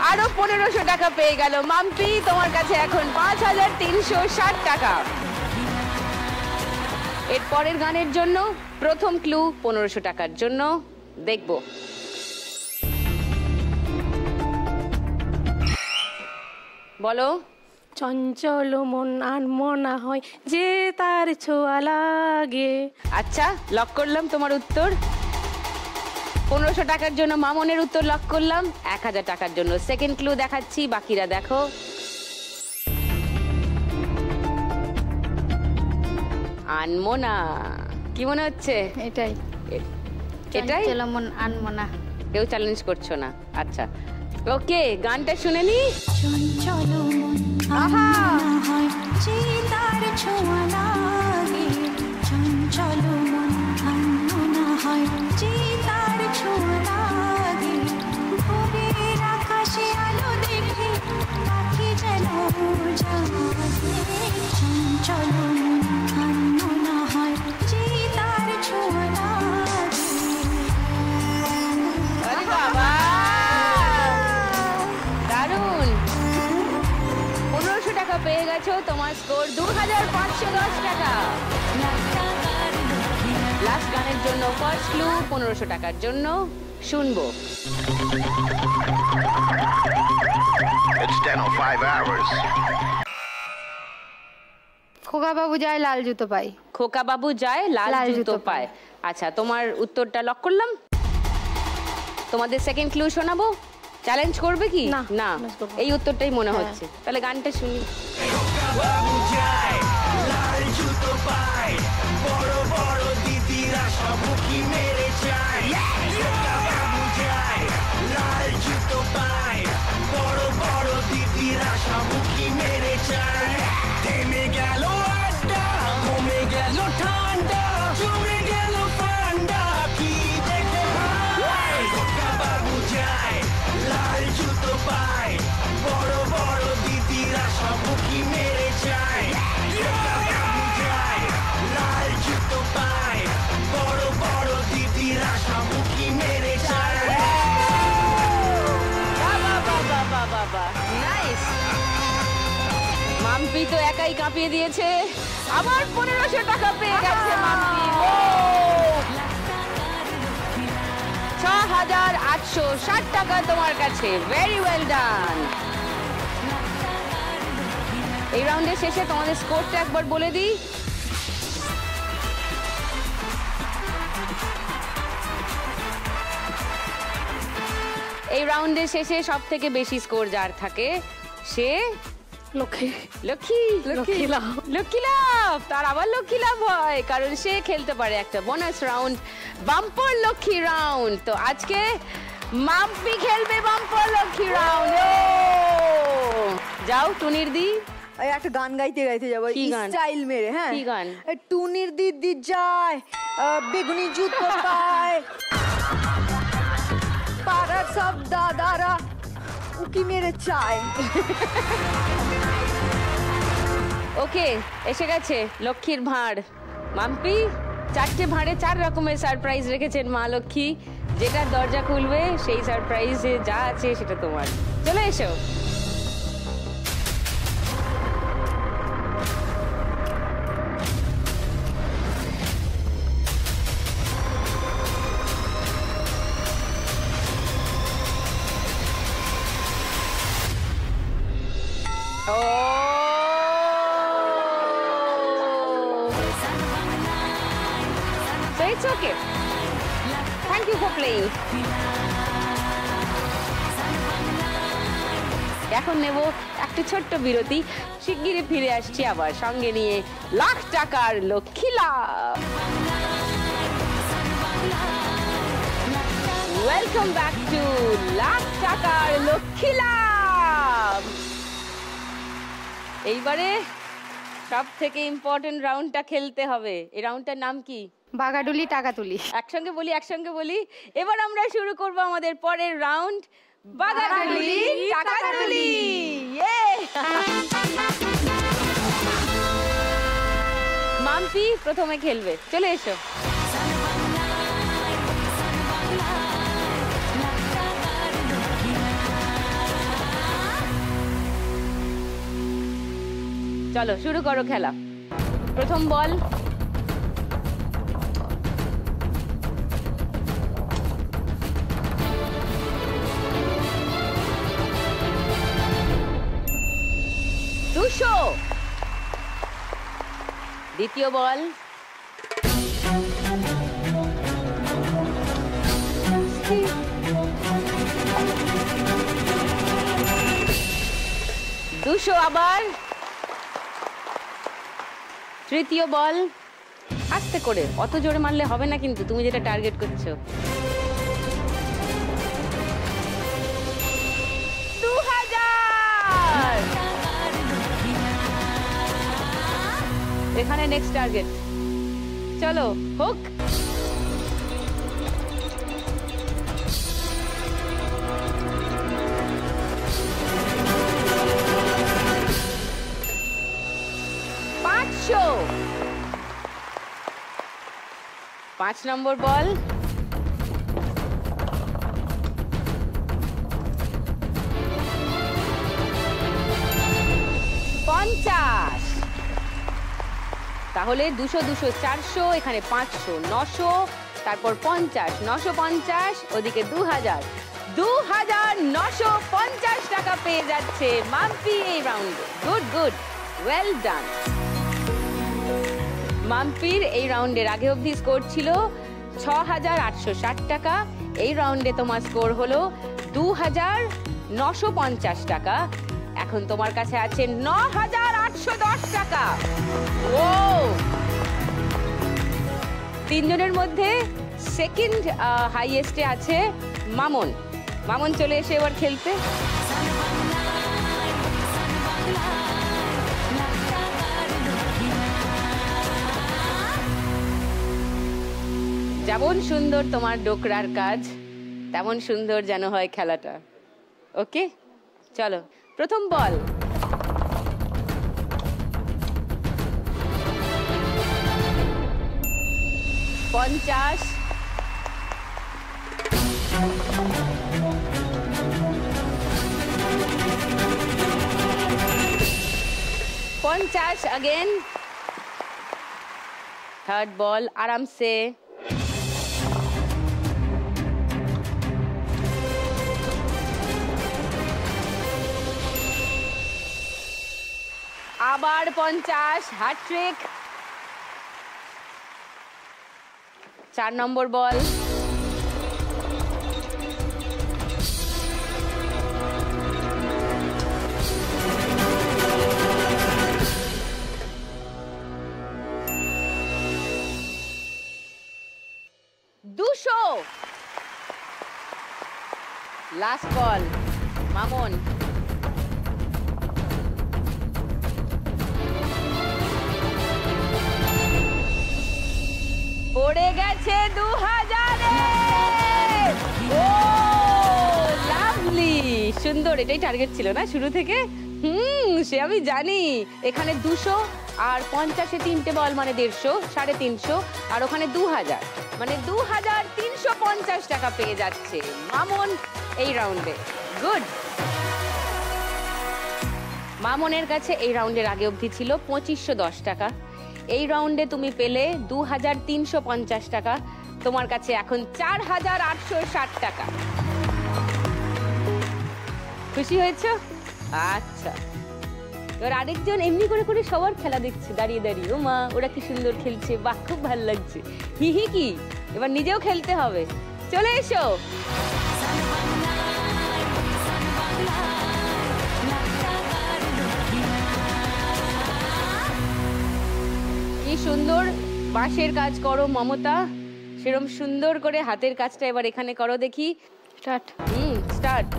আরো 1500 টাকা পেয়ে গেল মাম্পি। তোমার কাছে এখন 5360 টাকা। এর পরের গানের জন্য প্রথম ক্লু 1500 টাকার জন্য দেখব। বলো। চঞ্চল মন আর মনা হয় যে তার ছোঁয়া লাগে। আচ্ছা, লক করলাম তোমার উত্তর। 1500 টাকার জন্য মামনের উত্তর লক করলাম। 1000 টাকার জন্য সেকেন্ড ক্লু দেখাচ্ছি, বাকিরা দেখো। আনমোনা, কি মনে হচ্ছে? এটাই এটাই মন আনমনা। কেউ চ্যালেঞ্জ করছো না? আচ্ছা, ওকে, গানটা শুনে নি। চঞ্চল মন আহা, হয় যে তার ছোঁয়া লাগে। চঞ্চল মন আনমনা হয় যে তার ছোঁয়া লাগে। ভোরের আকাশে আলো দেখে পাখি যেন জাগে। চঞ্চল মন আনমনা হয় যে তার ছোঁয়া লাগে। আরে বাবা, দারুণ। 1500 টাকা পেয়ে গেছো। তোমার স্কোর 2510 টাকা। লাস্ট গানের জন্য ফার্স্ট ক্লু 1500 টাকার জন্য শুনবো। It's 10 or 5 hours. খোকা বাবু যায় লাল জুতো পায়। খোকা বাবু যায় লাল জুতো পায়। আচ্ছা, তোমার উত্তরটা লক করলাম। তোমাদের সেকেন্ড ক্লু শোনাবো। চ্যালেঞ্জ করবে কি? না, এই উত্তরটাই মনে হচ্ছে। তাহলে গানটা শুনি। খোকা বাবু যায় লাল জুতো পায়, বড় বড় দিদিরা সব কি মেরে যায়। খোকা বাবু যায় লাল জুতো পায়, বড় বড় দিদিরা সব কি মেরে যায়। থেমে গেল আড্ডা, কমে গেল ঠান্ডা, জমে গেল ঠান্ডা, কি দেখে ভাই। খোকা বাবু যায় লাল জুতো পায়, বড় বড় দিদিরা সব কি মেরে যায়। খোকা বাবু যায় লাল জুতো পায়, বড় বড় দিদিরা সব কি মেরে যায়। নাইস। মাম্পি তো একাই কাঁপিয়ে দিয়েছে। আবার 1500 টাকা পেয়ে গেছে মাম্পি। 6860 টাকা তোমার কাছে। Very well done. এই রাউন্ডের শেষে তোমাদের স্কোরটা একবার বলে দিই। এই রাউন্ডের শেষে সব থেকে বেশি স্কোর যার থাকে সে লক্ষ্মী লাভ। তার আবার লক্ষ্মী লাভ হয়, কারণ সে খেলতে পারে একটা bonus round, bumper Lakshmi round. তো আজকে মাম্পি খেলবে বাম্পার লক্ষ্মী রাউন্ড। যাও টুনির দি, একটা গান গাইতে গাইতে যাবো স্টাইল মেরে। হ্যাঁ, কি গান? টুনির দিদি যায় বেগুনি জুতো পায়, পাড়ার সব দাদারা উকি মেরে চায়। ওকে, এসে গেছে লক্ষ্মীর ভাঁড়। মাম্পি 4টে ভাঁড়ে 4 রকমের সারপ্রাইজ রেখেছেন মা লক্ষ্মী। যেটা দরজা খুলবে সেই সারপ্রাইজে যা আছে সেটা তোমার। চলে এসো। So it's okay. Thank you for playing. এখন নেব একটা ছোট্ট বিরতি, শিগগিরই ফিরে আসছি আবার সঙ্গে নিয়ে লাখ টাকার লক্ষ্মী লাভ। ওয়েলকাম ব্যাক টু লাখ টাকার লক্ষ্মী লাভ। এইবারে সব থেকে ইম্পর্টেন্ট রাউন্ডটা খেলতে হবে। এই রাউন্ডটার নাম কি? বাগাডুলি টাকা তুলি। একসঙ্গে বলি। এবার আমরা শুরু করব আমাদের পরের রাউন্ড, বাগাডুলি টাকা তুলি। মাম্পি প্রথমে খেলবে, চলে এসো। চলো শুরু করো খেলা। প্রথম বল। দ্বিতীয় বল। দুশো আবার। তৃতীয় বল। আস্তে করে, অত জোরে মারলে হবে না কিন্তু, তুমি যেটা টার্গেট করছো। 2000। এখানে নেক্সট টার্গেট, চলো হোক। পাঁচ নম্বর বল। পঞ্চাশ। তাহলে 200 200 400, এখানে 500 900, তারপর 50 950, ওদিকে 2000 2950 টাকা পেয়ে যাচ্ছে মাম্পি এই রাউন্ডে। Good good, well done. মাম্পির এই রাউন্ডের আগে অবধি স্কোর ছিল 6860 টাকা। এই রাউন্ডে তোমার স্কোর হলো 2950 টাকা। এখন তোমার কাছে আছে 9810 টাকা। ও, তিনজনের মধ্যে সেকেন্ড হাইয়েস্টে আছে মামন। মামন চলে এসে এবার খেলতে। যেমন সুন্দর তোমার ডোকরার কাজ, তেমন সুন্দর যেন হয় খেলাটা। ওকে, চলো প্রথম বল। পঞ্চাশ। পঞ্চাশ अगेन। थर्ड बॉल आराम से। আবার 50, hat trick. 4 number ball. Last ball Mamun. পড়ে গেছে 2000। ও লাভলি, সুন্দর। এটাই টার্গেট ছিল না শুরু থেকে? সে আমি জানি। এখানে 200 আর 50-এ 3টে বল মানে 150, 350, আর ওখানে 2000 মানে 2350 টাকা পেয়ে যাচ্ছে মামুন এই রাউন্ডে। গুড। মামুনের কাছে এই রাউন্ডের আগে অবধি ছিল 2510 টাকা। এই রাউন্ডে তুমি পেলে 2350 টাকা। তোমার কাছে এখন 4860 টাকা। খুশি হয়েছো? আচ্ছা, এবার আরেকজন এমনি করে করে সবার খেলা দেখছে দাঁড়িয়ে দাঁড়িয়ে। ও মা, ওরা কি সুন্দর খেলছে, বাহ খুব ভালো লাগছে। হি কি, এবার নিজেও খেলতে হবে। চলে এসো। সুন্দর বাঁশের কাজ করো মমতা, সেরকম সুন্দর করে হাতের কাজটা এবার এখানে করো দেখি। Start. Start.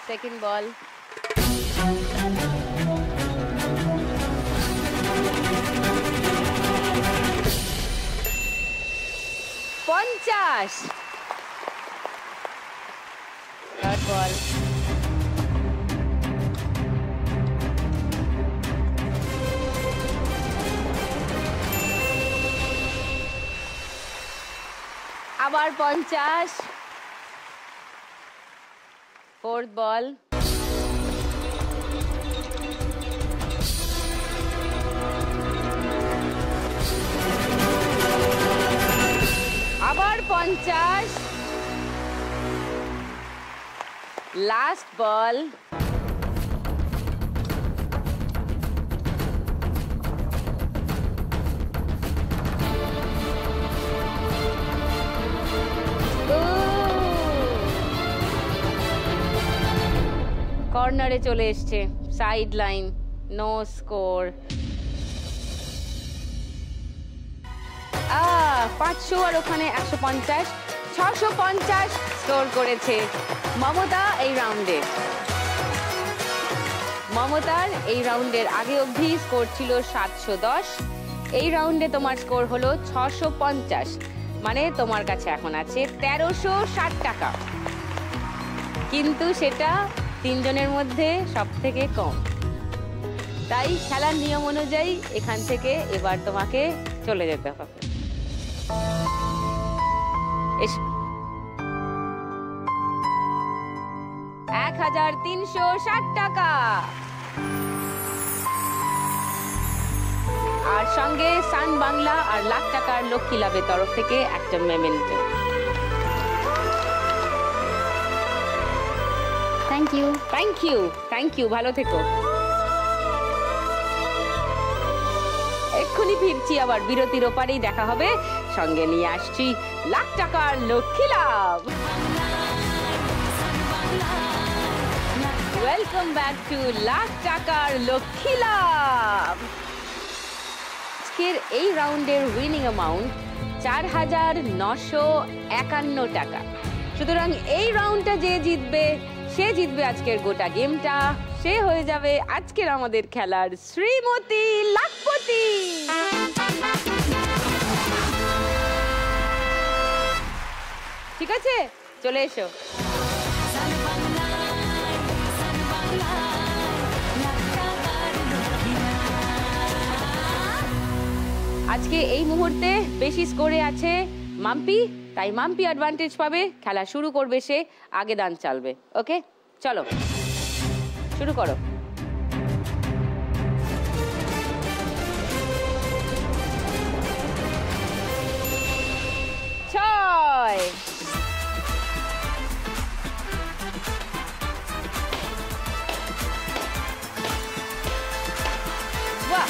Second ball. $50। Third ball. আবার 50। Fourth ball. আবার 50। Last ball. কর্নারে চলে এসছে, সাইড লাইন, নো স্কোর। 500 আর ওখানে 150, 650 স্কোর করেছে মমতা এই রাউন্ডে। মমতার এই রাউন্ডের আগে অবধি স্কোর ছিল 710, এই রাউন্ডে তোমার স্কোর হলো 650, মানে তোমার কাছে এখন আছে 1360 টাকা, কিন্তু সেটা তিনজনের মধ্যে সব থেকে কম। তাই খেলার নিয়ম অনুযায়ী এখান থেকে এবার তোমাকে চলে যেতে হবে। 1360 টাকা, আর সঙ্গে সান বাংলা আর লাখ টাকার লক্ষ্মী লাভের তরফ থেকে একটা memento. Thank you. Thank you, thank you, ভালো থেকো। এক্ষুনি ফিরছি, আবার বিরতির ওপারেই দেখা হবে, সঙ্গে নিয়ে আসছি লাখ টাকার লক্ষ্মী লাভ। ওয়েলকাম ব্যাক টু লাখ টাকার লক্ষ্মী লাভ। আজকের এই রাউন্ডের উইনিং অ্যামাউন্ট 4951 টাকা। সুতরাং এই রাউন্ডটা যে জিতবে সে জিতবে আজকের গোটা গেমটা, সে হয়ে যাবে আজকের আমাদের খেলার শ্রীমতী লাখপতি। ঠিক আছে, চলে এসো। আজকে এই মুহূর্তে বেশি স্কোরে আছে মাম্পি, তাই মাম্পি অ্যাডভান্টেজ পাবে, খেলা শুরু করবে সে, আগে দান চালবে। ওকে, চলো শুরু করো। ছয়, বাহ,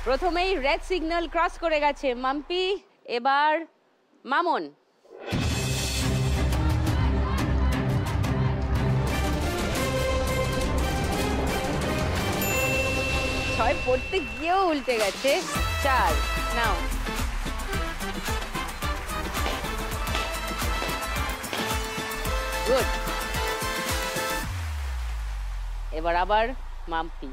প্রথমেই রেড সিগন্যাল ক্রস করে গেছে মাম্পি, এবার মামন। ছয় পড়তে গিয়েও উল্টে গেছে। 4, নাও। গুড, এবার আবার মাম্পি।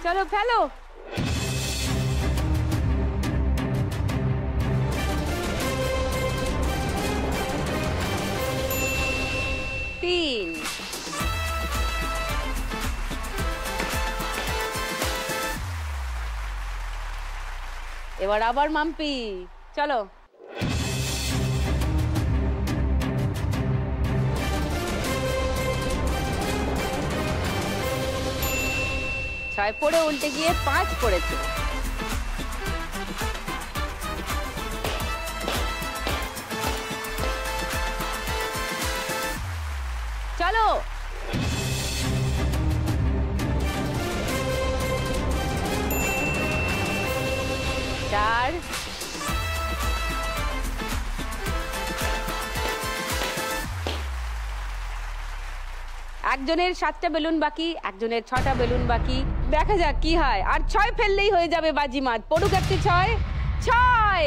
চলো ফেলো। 3, এবার আবার মাম্পি, চলো। 4, 6 পড়ে উল্টে গিয়ে 5 পড়েছে। চলো চার, একজনের 7টা বেলুন বাকি, একজনের 6টা বেলুন বাকি। দেখা যাক কি হয়। আর 6 ফেললেই হয়ে যাবে বাজিমাত। পড়ুক একটি 6। 6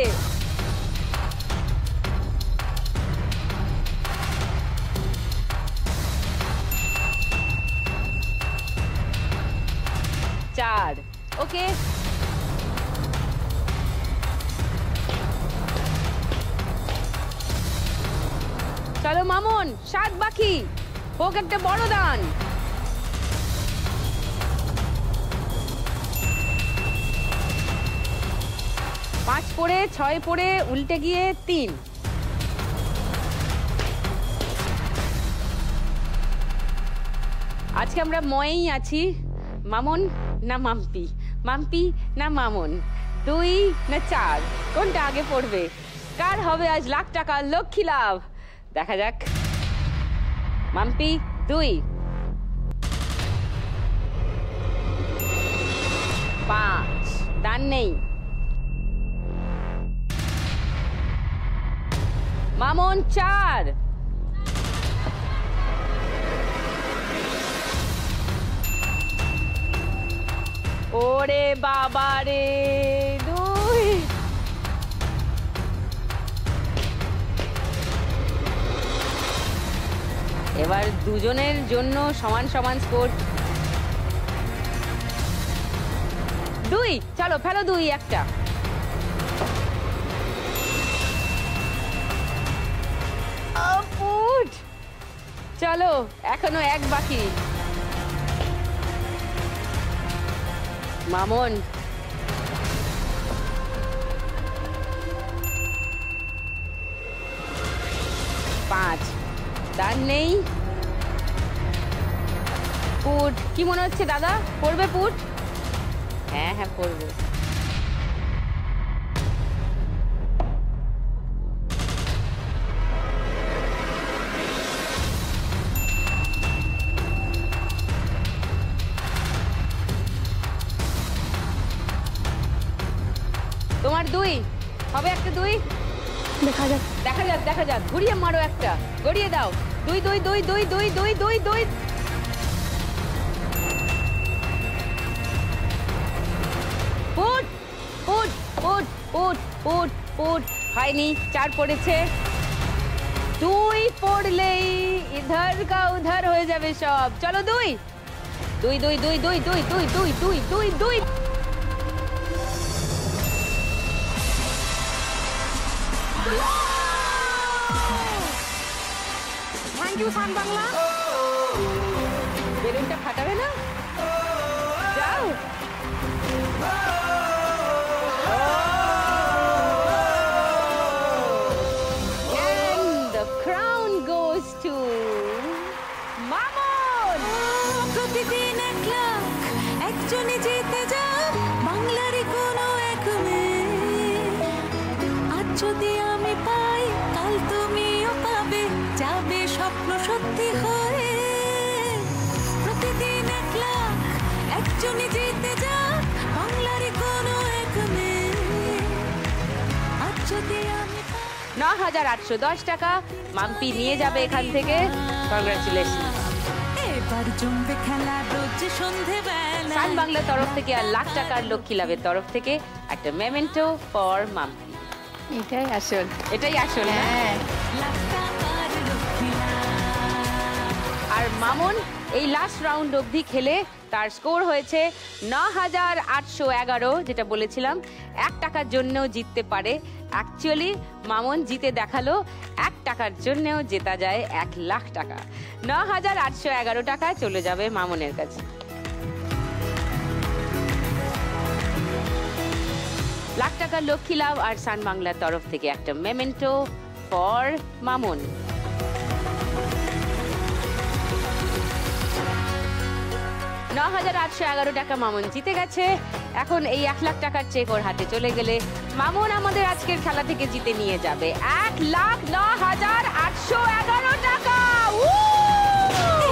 4। ওকে, চলো মামুন, 7 বাকি, হোক একটা বড় দান। পাঁচ পড়ে 6 পড়ে উল্টে গিয়ে 3। আজকে আমরা ময়েই আছি। মামুন না মাম্পি, মাম্পি না মামুন, 2 না 4, কোনটা আগে পড়বে? কার হবে আজ লাখ টাকা লক্ষ্মী লাভ? দেখা যাক। মাম্পি 2, 5, দান নেই। মামুন 4, ওরে বাবা রে 2। এবার দুজনের জন্য সমান সমান স্কোর। 2, চলো ফেলো 2 একটা। আউট। চলো এখনো 1 বাকি। মামুন 5, দান নেই। পুট, কি মনে হচ্ছে দাদা, পড়বে পুট? হ্যাঁ হ্যাঁ পড়বে। তোমার 2 হবে, একটা 2। দেখা যাক, দেখা যাক, দেখা যাক, ঘুরিয়ে মারো একটা, গড়িয়ে দাও। 2 2 2 2 2 2 2 2। Put put put put put put, হয়নি। 4 পড়েছে। 2 পড়লেই ইধার কা উধার হয়ে যাবে সব। চলো 2 2 2 2 2 2 2 2 2 2 2। থ্যাংক ইউ সান বাংলা। বেলুনটা ফাটাবে না? যাও। And the crown goes to Mamun. প্রতিদিন 1 লাখ একজনই জিতে যান বাংলারই কোনো এক মেয়ে। আজ যদি আমি পাই, কাল তুমিও পাবে, যাবে স্বপ্ন সত্যি হয়ে। প্রতিদিন 1 লাখ একজনই জিতে যান বাংলারই কোনো এক মেয়ে। আজ যদি আমি পাই। 9,810 টাকা মাম্পি নিয়ে যাবে এখান থেকে। কংগ্রাচুলেশন। এবার জমবে খেলা রোজ সন্ধেবেলা। সান বাংলার তরফ থেকে আর লাখ টাকার লক্ষ্মী লাভের তরফ থেকে একটা মেমেন্টো ফর মাম্পি। এটাই আসল, এটাই আসল। হ্যাঁ। লাখ টাকার লক্ষ্মী লাভ। আর মামুন এই লাস্ট রাউন্ড অবধি খেলে তার স্কোর হয়েছে 9,811, যেটা বলেছিলাম 1 টাকার জন্যও জিততে পারে। অ্যাকচুয়ালি মামুন জিতে দেখালো 1 টাকার জন্যও জেতা যায় 1 লাখ টাকা। 9,811 টাকা চলে যাবে মামুনের কাছে। লাখ টাকার লক্ষ্মী লাভ আর সান বাংলার তরফ থেকে একটা মেমেন্টো ফর মামুন। 9,811 টাকা মামুন জিতে গেছে। এখন এই 1 লাখ টাকার চেক ওর হাতে চলে গেলে মামুন আমাদের আজকের খেলা থেকে জিতে নিয়ে যাবে 1,09,811 টাকা।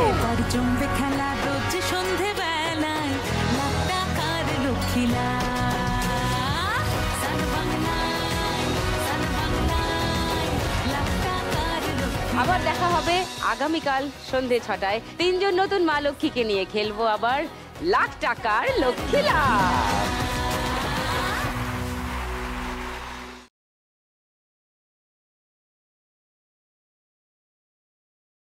এবার জমবে খেলা রোজ সন্ধেবেলায়, লাখ টাকার লক্ষ্মী লাভ। সান বাংলায়, সান বাংলায়, লাখ টাকার লক্ষ্মী। আবার দেখা হবে আগামীকাল সন্ধে 6টায়। 3 জন নতুন মা লক্ষ্মীকে নিয়ে খেলবো আবার লাখ টাকার লক্ষ্মী লাভ।